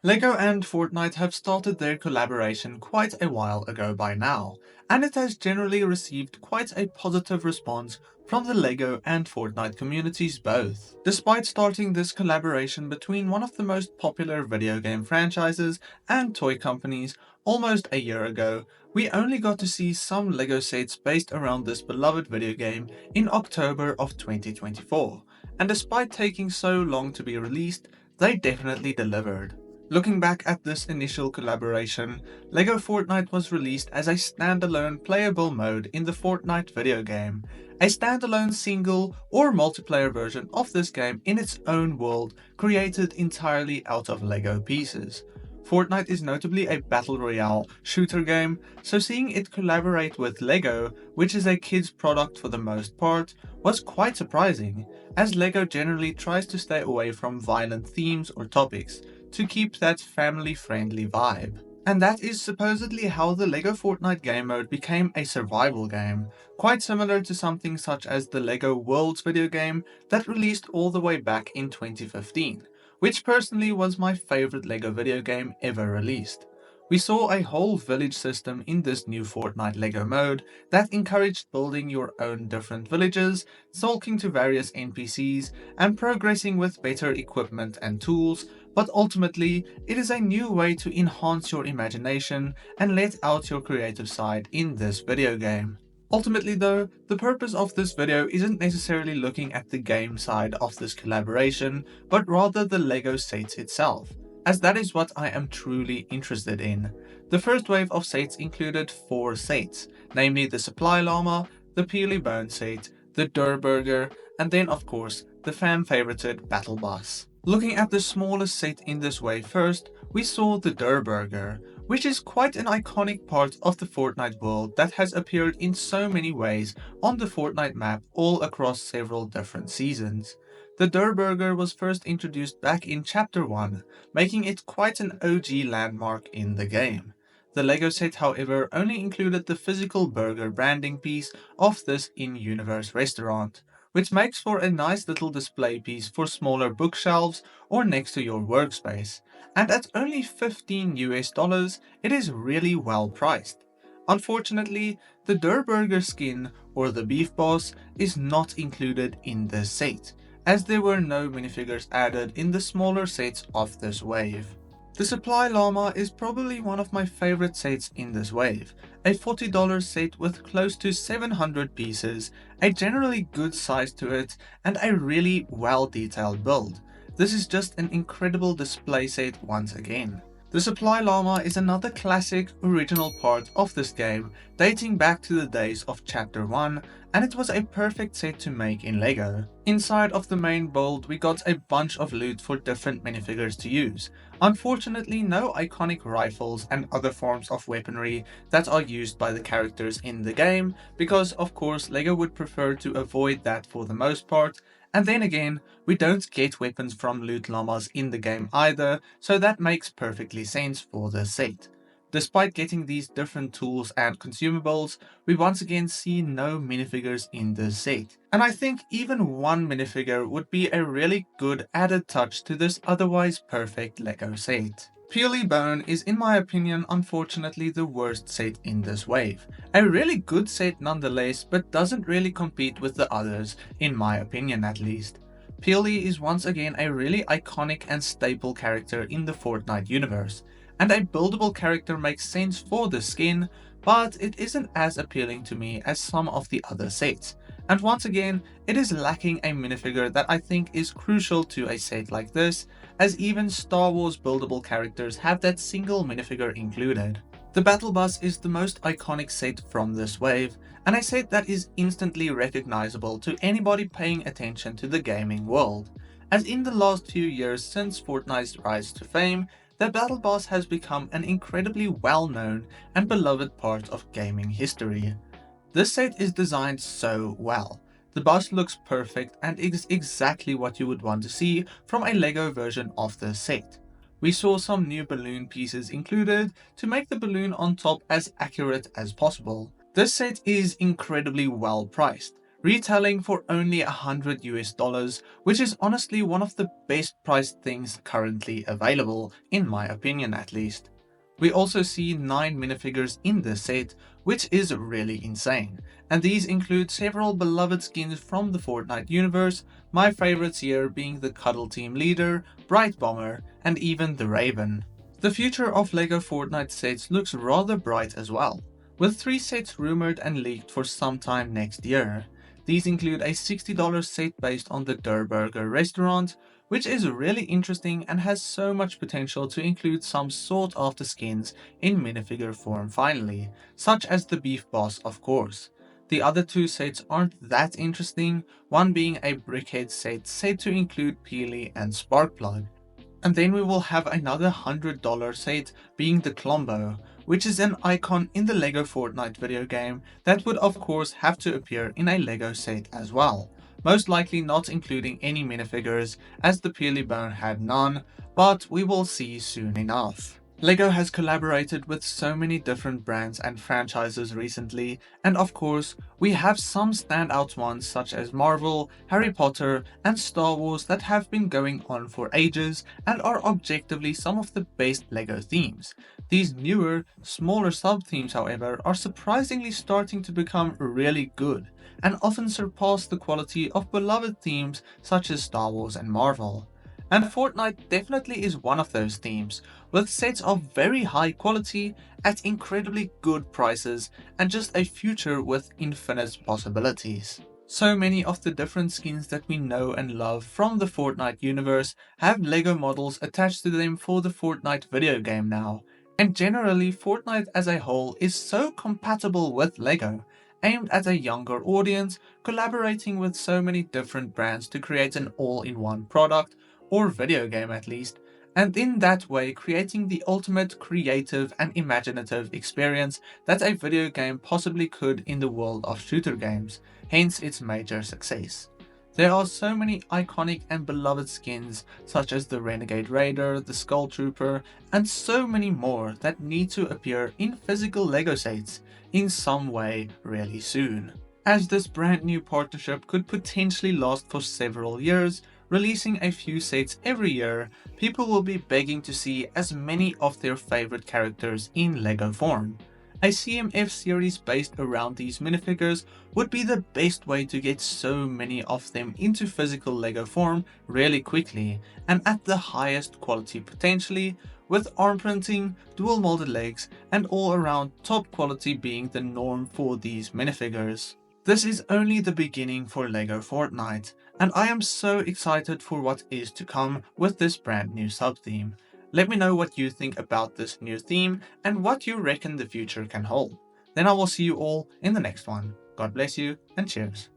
Lego and Fortnite have started their collaboration quite a while ago by now, and it has generally received quite a positive response from the Lego and Fortnite communities both. Despite starting this collaboration between one of the most popular video game franchises and toy companies almost a year ago, we only got to see some Lego sets based around this beloved video game in October of 2024, and despite taking so long to be released, they definitely delivered. Looking back at this initial collaboration, Lego Fortnite was released as a standalone playable mode in the Fortnite video game, a standalone single or multiplayer version of this game in its own world created entirely out of Lego pieces. Fortnite is notably a battle royale shooter game, so seeing it collaborate with Lego, which is a kids product for the most part, was quite surprising, as Lego generally tries to stay away from violent themes or topics to keep that family-friendly vibe. And that is supposedly how the Lego Fortnite game mode became a survival game, quite similar to something such as the Lego Worlds video game that released all the way back in 2015, which personally was my favorite Lego video game ever released. We saw a whole village system in this new Fortnite Lego mode that encouraged building your own different villages, talking to various NPCs, and progressing with better equipment and tools, but ultimately, it is a new way to enhance your imagination and let out your creative side in this video game. Ultimately though, the purpose of this video isn't necessarily looking at the game side of this collaboration, but rather the Lego sets itself, as that is what I am truly interested in. The first wave of sets included 4 sets, namely the Supply Llama, the Peely Bone set, the Durr Burger, and then of course, the fan-favorited Battle Bus. Looking at the smallest set in this wave first, we saw the Durr Burger, which is quite an iconic part of the Fortnite world that has appeared in so many ways on the Fortnite map all across several different seasons. The Durr Burger was first introduced back in Chapter 1, making it quite an OG landmark in the game. The Lego set, however, only included the physical burger branding piece of this in-universe restaurant, which makes for a nice little display piece for smaller bookshelves or next to your workspace. And at only $15 it is really well priced. Unfortunately, the Durr Burger skin, or the Beef Boss, is not included in this set, as there were no minifigures added in the smaller sets of this wave. The Supply Llama is probably one of my favorite sets in this wave, a $40 set with close to 700 pieces, a generally good size to it, and a really well detailed build. This is just an incredible display set once again. The Supply Llama is another classic, original part of this game, dating back to the days of Chapter 1, and it was a perfect set to make in Lego. Inside of the main build, we got a bunch of loot for different minifigures to use. Unfortunately, no iconic rifles and other forms of weaponry that are used by the characters in the game, because of course Lego would prefer to avoid that for the most part. And then again, we don't get weapons from loot llamas in the game either, so that makes perfectly sense for the set. Despite getting these different tools and consumables, we once again see no minifigures in this set. And I think even one minifigure would be a really good added touch to this otherwise perfect Lego set. Peely Bone is, in my opinion, unfortunately the worst set in this wave. A really good set nonetheless, but doesn't really compete with the others, in my opinion at least. Peely is once again a really iconic and staple character in the Fortnite universe, and a buildable character makes sense for the skin, but it isn't as appealing to me as some of the other sets. And once again, it is lacking a minifigure that I think is crucial to a set like this, as even Star Wars buildable characters have that single minifigure included. The Battle Bus is the most iconic set from this wave, and a set that is instantly recognizable to anybody paying attention to the gaming world, as in the last few years since Fortnite's rise to fame, the Battle Bus has become an incredibly well-known and beloved part of gaming history. This set is designed so well. The bus looks perfect and is exactly what you would want to see from a Lego version of the set. We saw some new balloon pieces included to make the balloon on top as accurate as possible. This set is incredibly well priced, retailing for only $100, which is honestly one of the best priced things currently available, in my opinion at least. We also see 9 minifigures in this set, which is really insane, and these include several beloved skins from the Fortnite universe, my favorites here being the Cuddle Team Leader, Bright Bomber, and even the Raven. The future of Lego Fortnite sets looks rather bright as well, with 3 sets rumored and leaked for some time next year. These include a $60 set based on the Der Burger restaurant, which is really interesting and has so much potential to include some sought after skins in minifigure form finally, such as the Beef Boss of course. The other 2 sets aren't that interesting, one being a Brickhead set said to include Peely and Sparkplug. And then we will have another $100 set being the Klombo, which is an icon in the Lego Fortnite video game that would of course have to appear in a Lego set as well. Most likely not including any minifigures as the Peely Bone had none, but we will see soon enough. Lego has collaborated with so many different brands and franchises recently, and of course, we have some standout ones such as Marvel, Harry Potter, and Star Wars that have been going on for ages and are objectively some of the best Lego themes. These newer, smaller sub-themes, however, are surprisingly starting to become really good, and often surpass the quality of beloved themes such as Star Wars and Marvel. And Fortnite definitely is one of those themes, with sets of very high quality at incredibly good prices and just a future with infinite possibilities. So many of the different skins that we know and love from the Fortnite universe have Lego models attached to them for the Fortnite video game now. And generally, Fortnite as a whole is so compatible with Lego, aimed at a younger audience, collaborating with so many different brands to create an all-in-one product, or video game at least, and in that way creating the ultimate creative and imaginative experience that a video game possibly could in the world of shooter games, hence its major success. There are so many iconic and beloved skins such as the Renegade Raider, the Skull Trooper, and so many more that need to appear in physical Lego sets in some way really soon. As this brand new partnership could potentially last for several years, releasing a few sets every year, people will be begging to see as many of their favorite characters in Lego form. A CMF series based around these minifigures would be the best way to get so many of them into physical Lego form really quickly and at the highest quality potentially, with arm printing, dual molded legs, and all around top quality being the norm for these minifigures. This is only the beginning for Lego Fortnite, and I am so excited for what is to come with this brand new sub-theme. Let me know what you think about this new theme and what you reckon the future can hold. Then I will see you all in the next one. God bless you and cheers.